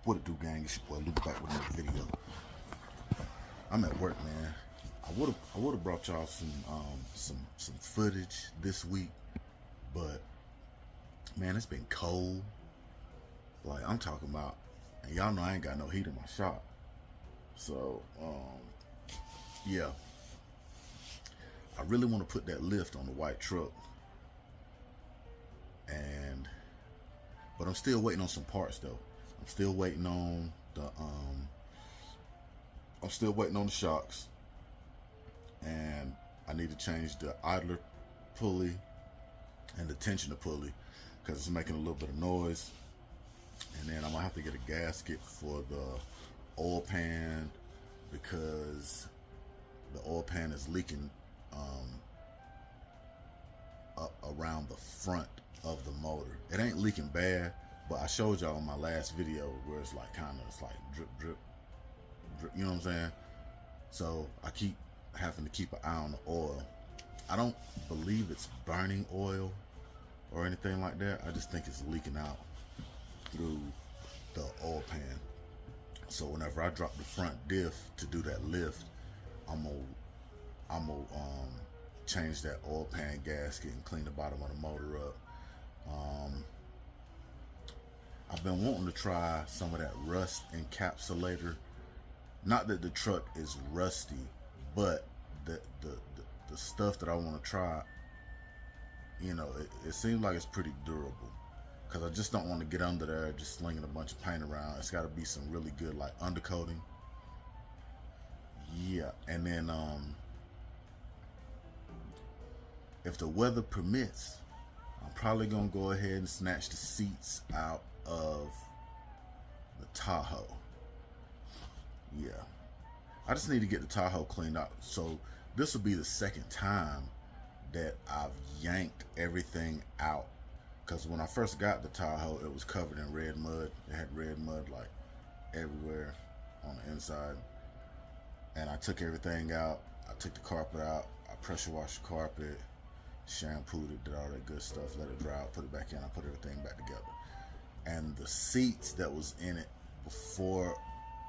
What it do, gang? It's your boy Luke back with another video. I'm at work, man. I would have brought y'all some footage this week, but man, it's been cold. Like I'm talking about, and y'all know I ain't got no heat in my shop. So yeah, I really want to put that lift on the white truck, but I'm still waiting on some parts though. I'm still waiting on the shocks, and I need to change the idler pulley and the tensioner pulley because it's making a little bit of noise. And then I'm gonna have to get a gasket for the oil pan because the oil pan is leaking up around the front of the motor. It ain't leaking bad, but I showed y'all in my last video where it's like drip drip drip, you know what I'm saying? So I keep having to keep an eye on the oil. I don't believe it's burning oil or anything like that. I just think it's leaking out through the oil pan. So whenever I drop the front diff to do that lift, I'm gonna change that oil pan gasket and clean the bottom of the motor up. I've been wanting to try some of that rust encapsulator. Not that the truck is rusty, but the stuff that I want to try, you know, it seems like it's pretty durable. Because I just don't want to get under there just slinging a bunch of paint around. It's got to be some really good like undercoating. Yeah, and then if the weather permits, I'm probably gonna go ahead and snatch the seats out of the Tahoe. Yeah, I just need to get the Tahoe cleaned out. So this will be the second time that I've yanked everything out. Because when I first got the Tahoe, it was covered in red mud. It had red mud like everywhere on the inside. And I took everything out. I took the carpet out. I pressure washed the carpet, shampooed it, did all that good stuff, let it dry out, put it back in. I put everything back together. And the seats that was in it before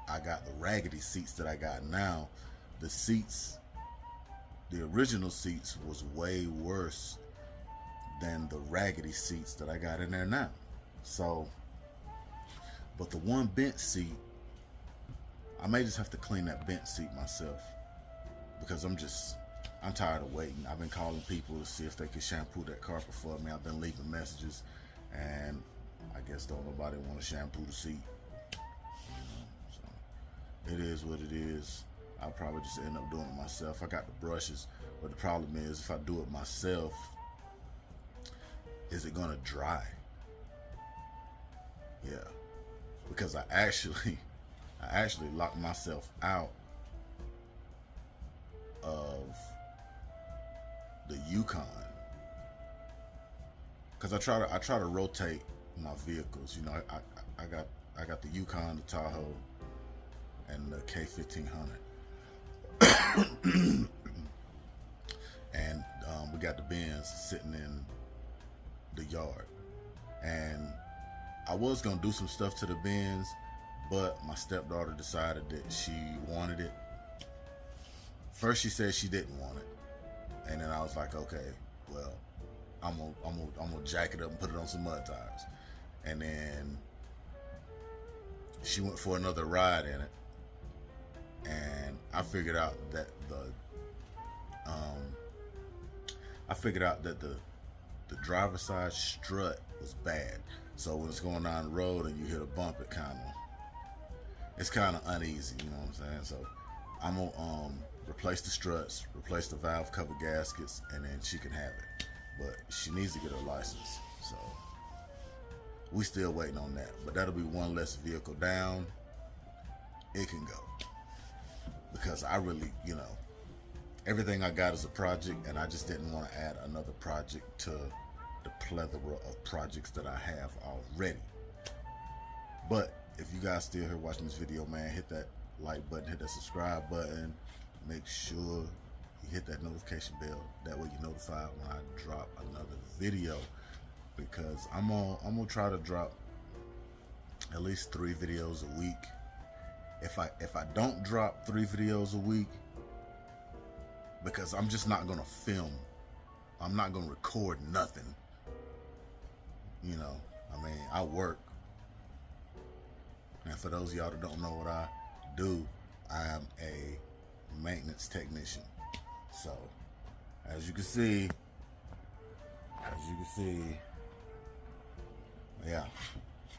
I got the raggedy seats that I got now, the original seats was way worse than the raggedy seats that I got in there now. So, but the one bent seat, I may just have to clean that bent seat myself because I'm tired of waiting. I've been calling people to see if they could shampoo that carpet for me. I've been leaving messages, and I guess don't nobody want to shampoo the seat. So it is what it is. I'll probably just end up doing it myself. I got the brushes, but the problem is if I do it myself, is it gonna dry? Yeah, because I actually locked myself out of the Yukon because I try to rotate my vehicles. You know, I got the Yukon, the Tahoe, and the K1500, and we got the Benz sitting in the yard. And I was gonna do some stuff to the Benz, but my stepdaughter decided that she wanted it. First she said she didn't want it, and then I was like, okay, well, I'm gonna jack it up and put it on some mud tires. And then she went for another ride in it, and I figured out that the driver's side strut was bad. So when it's going down the road and you hit a bump, it's kind of uneasy, you know what I'm saying? So I'm gonna replace the struts, replace the valve cover gaskets, and then she can have it. But she needs to get her license, so we still waiting on that. But that'll be one less vehicle down. It can go because I really, you know, everything I got is a project, and I just didn't want to add another project to the plethora of projects that I have already. But if you guys still here watching this video, man, hit that like button, hit that subscribe button, make sure you hit that notification bell. That way you're notified when I drop another video, because I'm gonna try to drop at least 3 videos a week. If I don't drop 3 videos a week, because I'm just not gonna film, I'm not gonna record nothing. You know, I mean, I work. And for those of y'all that don't know what I do, I am a maintenance technician. So, as you can see, yeah,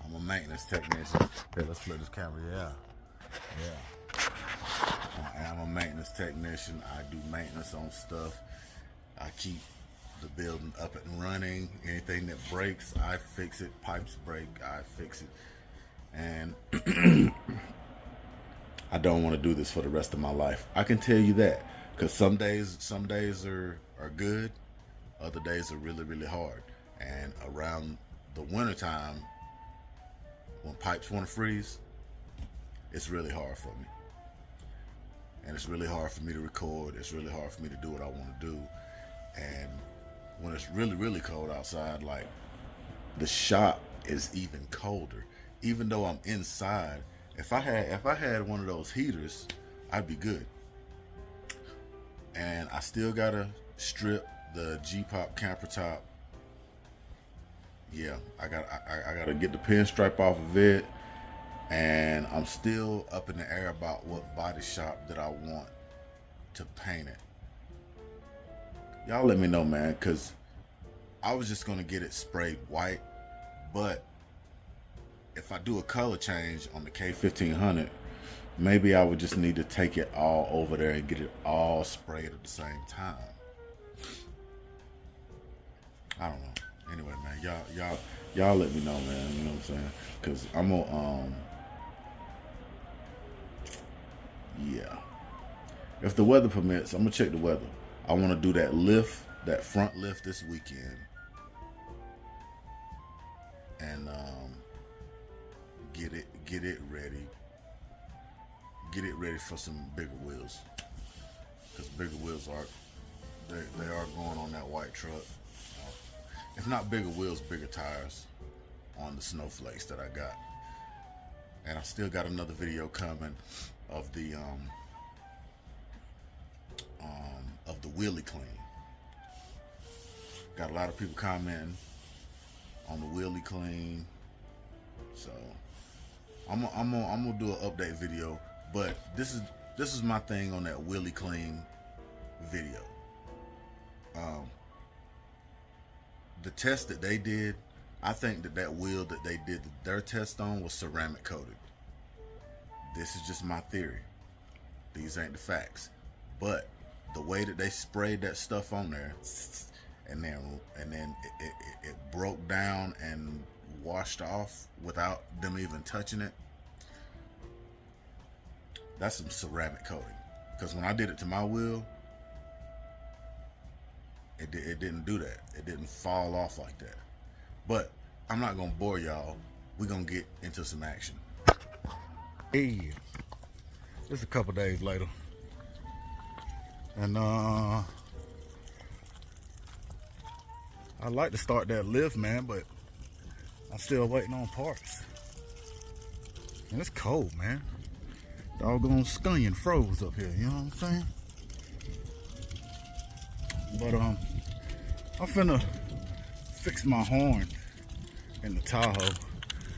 I'm a maintenance technician. Here, let's flip this camera. Yeah. I'm a maintenance technician. I do maintenance on stuff. I keep the building up and running. Anything that breaks, I fix it. Pipes break, I fix it. And I don't want to do this for the rest of my life. I can tell you that, because some days are good, other days are really, really hard. And around the winter time, when pipes want to freeze, it's really hard for me. And it's really hard for me to record. It's really hard for me to do what I want to do. And when it's really, really cold outside, like, the shop is even colder. Even though I'm inside, if I had one of those heaters, I'd be good. And I still gotta strip the G-pop camper top. Yeah, I gotta get the pinstripe off of it. And I'm still up in the air about what body shop that I want to paint it. Y'all let me know, man, because I was just gonna get it sprayed white, but if I do a color change on the K1500, maybe I would just need to take it all over there and get it all sprayed at the same time. I don't know. Anyway, man, y'all let me know, man. You know what I'm saying? Cause I'm gonna yeah. If the weather permits, I'm gonna check the weather. I want to do that lift, that front lift this weekend, and get it ready. Get it ready for some bigger wheels, because bigger wheels they are going on that white truck. If not bigger wheels, bigger tires on the snowflakes that I got. And I still got another video coming of the wheelie clean. Got a lot of people commenting on the wheelie clean, so I'm gonna do an update video. But this is my thing on that wheelie clean video. The test that they did, I think that wheel that they did their test on was ceramic coated. This is just my theory. These ain't the facts. But the way that they sprayed that stuff on there, and then it broke down and washed off without them even touching it, that's some ceramic coating. Because when I did it to my wheel, it didn't do that. It didn't fall off like that. But I'm not gonna bore y'all. We're gonna get into some action. Hey, just a couple days later, and I'd like to start that lift, man, but I'm still waiting on parts. And it's cold, man. Doggone scunion froze up here, you know what I'm saying? But I'm finna fix my horn in the Tahoe,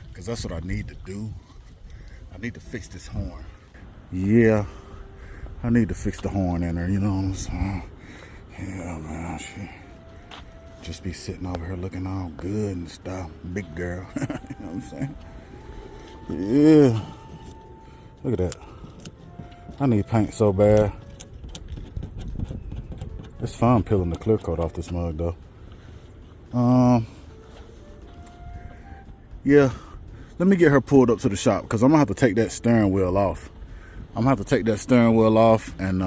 because that's what I need to do. I need to fix this horn. Yeah, I need to fix the horn in her, you know what I'm saying? Yeah, man, she just be sitting over here looking all good and stuff. Big girl, you know what I'm saying? Yeah, look at that. I need paint so bad. It's fun peeling the clear coat off this mug though. Yeah, let me get her pulled up to the shop, because I'm gonna have to take that steering wheel off. I'm gonna have to take that steering wheel off and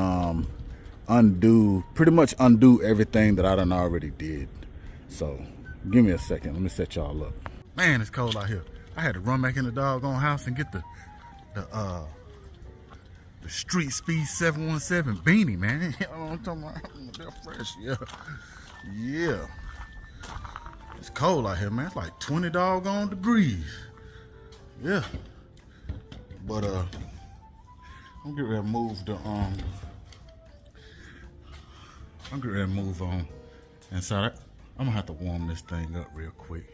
pretty much undo everything that I done already did. So give me a second, let me set y'all up. Man, it's cold out here. I had to run back in the doggone house and get the Street Speed 717 beanie, man. You know what I'm talking about? They're fresh, yeah. Yeah. It's cold out here, man. It's like 20 doggone degrees. Yeah. But I'm getting ready to move the I'm getting ready to move on inside. I'm gonna have to warm this thing up real quick.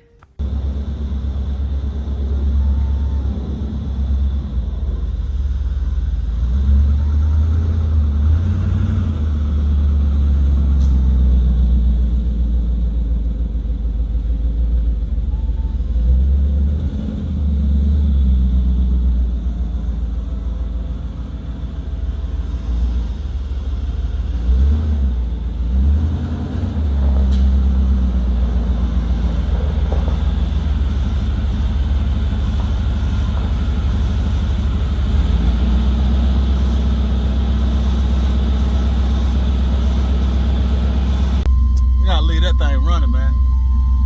That thing running, man.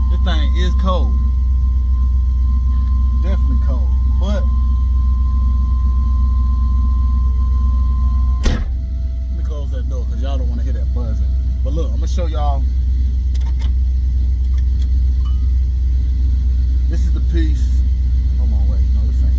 This thing is cold. Definitely cold. But let me close that door because y'all don't want to hear that buzzing. But look, I'm gonna show y'all. This is the piece. Hold on, wait. No, this ain't.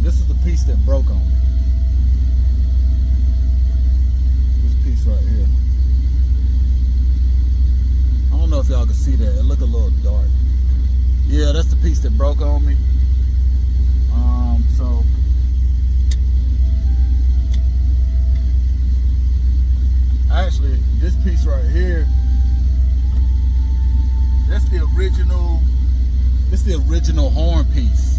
This is the piece that broke on me. This piece right here. I don't know if y'all can see that. It looked a little dark. Yeah, that's the piece that broke on me. So actually, this piece right here, that's the original. This is the original horn piece.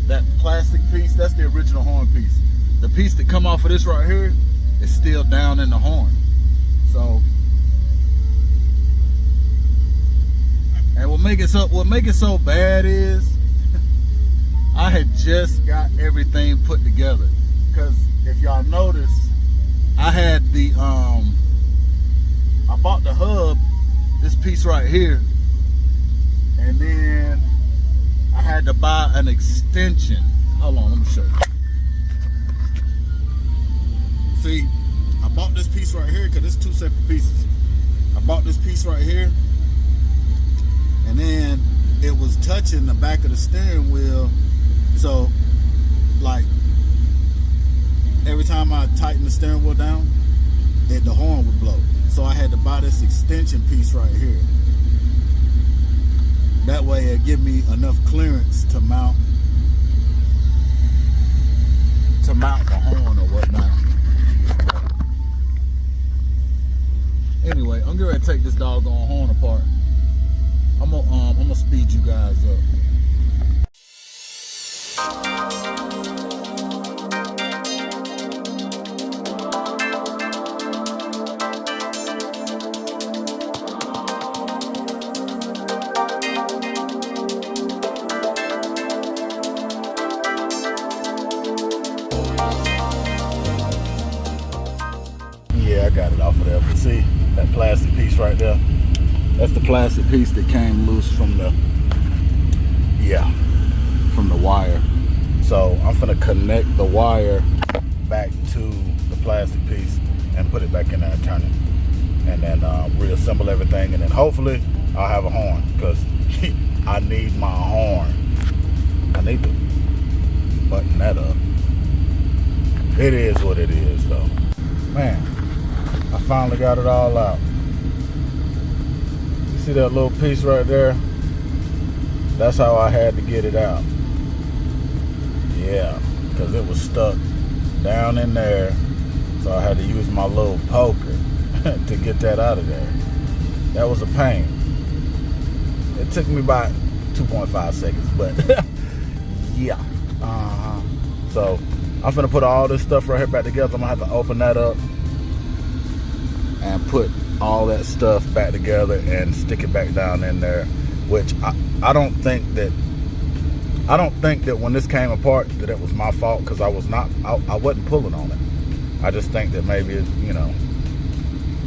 That plastic piece, that's the original horn piece. The piece that come off of this right here is still down in the horn. So, and what make it so bad is I had just got everything put together. Because if y'all notice, I had the I bought the hub, this piece right here, and then I had to buy an extension. Hold on, let me show you. See, I bought this piece right here because it's two separate pieces. I bought this piece right here, and then it was touching the back of the steering wheel. So, like, every time I tighten the steering wheel down, the horn would blow. So I had to buy this extension piece right here. That way it give me enough clearance to mount the horn or whatnot. Anyway, I'm getting ready to take this doggone horn apart. I'm gonna speed you guys up. Yeah, I got it off of there. But see that plastic piece right there? That's the plastic piece that came loose from the wire. So I'm gonna connect the wire back to the plastic piece and put it back in there and turn it, and then reassemble everything, and then hopefully I'll have a horn, because I need my horn. I need to button that up. It is what it is, though. Man, I finally got it all out. You see that little piece right there? That's how I had to get it out. Yeah, because it was stuck down in there. So I had to use my little poker to get that out of there. That was a pain. It took me about 2.5 seconds, but yeah. So I'm gonna put all this stuff right here back together. I'm gonna have to open that up and put all that stuff back together and stick it back down in there, which I don't think that when this came apart that it was my fault, because I wasn't pulling on it. I just think that maybe it,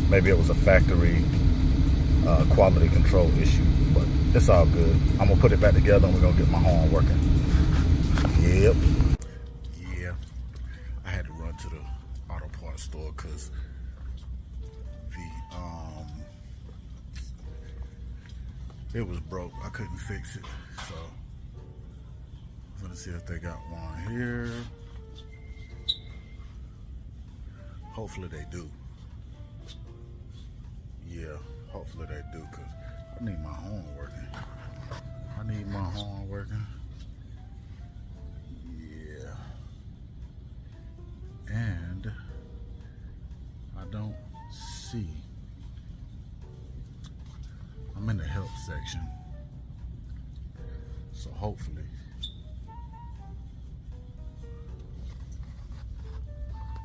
maybe it was a factory quality control issue, but it's all good. I'm gonna put it back together and we're gonna get my horn working. Yep. Yeah, I had to run to the auto parts store because it was broke. I couldn't fix it, so I'm gonna see if they got one here. Hopefully they do. Yeah, hopefully they do, because I need my horn working. I need my horn working. Yeah. And I don't see. I'm in the help section. So hopefully.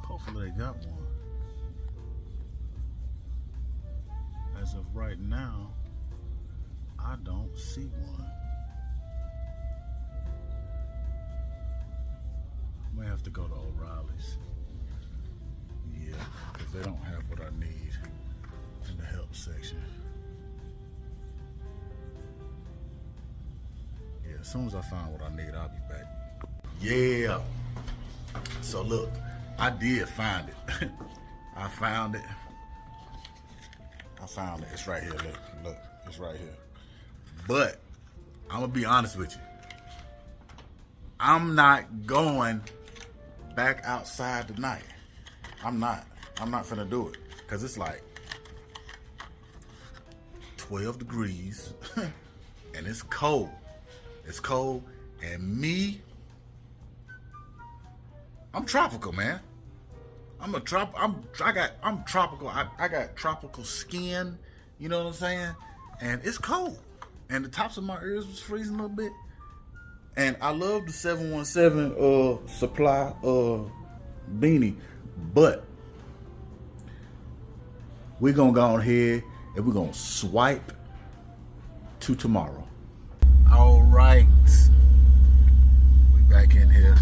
Hopefully they got one. As of right now, I don't see one. I may have to go to O'Reilly's. Yeah, because they don't have what I need in the help section. Yeah, as soon as I find what I need, I'll be back. Yeah. So look, I did find it. I found it. It's right here. Look, it's right here. But I'm gonna be honest with you. I'm not going back outside tonight. I'm not finna do it, cause it's like 12 degrees and it's cold. It's cold, and me, I'm tropical, man. I'm tropical. I got tropical skin, you know what I'm saying? And it's cold. And the tops of my ears was freezing a little bit. And I love the 717 supply beanie. But we're gonna go ahead and we're gonna swipe to tomorrow. All right. We back in here.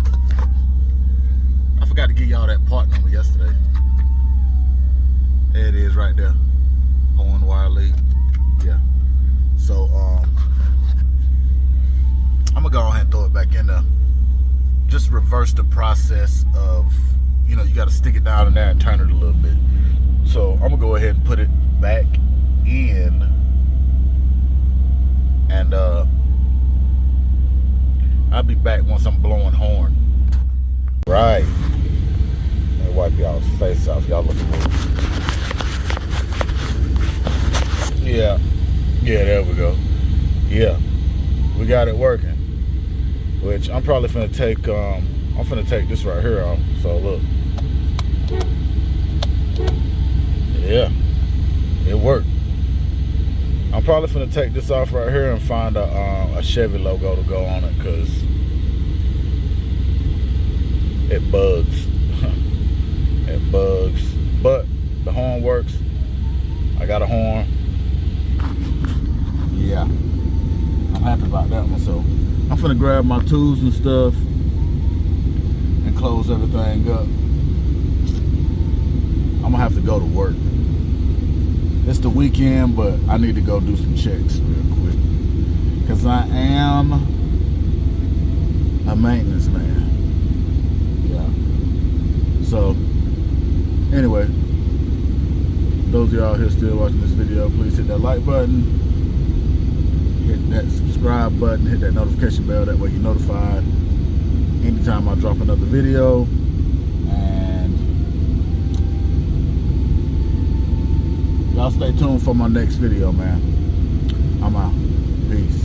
I forgot to give y'all that part number yesterday. There it is right there. Horn wire lead. Yeah. So I'm gonna go ahead and throw it back in there. Just reverse the process of, you gotta stick it down in there and turn it a little bit. So I'm gonna go ahead and put it back in, and I'll be back once I'm blowing horn. Right. Let me wipe y'all's face off. Y'all looking good. Yeah. Yeah, there we go. Yeah. We got it working. Which I'm probably finna take this right here off. So look. Yeah. It worked. I'm probably finna take this off right here and find a Chevy logo to go on it, because it bugs. It bugs. But the horn works. I got a horn. Yeah. I'm happy about that one. So I'm finna grab my tools and stuff and close everything up. I'm gonna have to go to work. It's the weekend, but I need to go do some checks real quick, because I am a maintenance man. Yeah. So, anyway, those of y'all here still watching this video, please hit that like button, hit that subscribe button, hit that notification bell. That way you're notified anytime I drop another video. Y'all stay tuned for my next video, man. I'm out. Peace.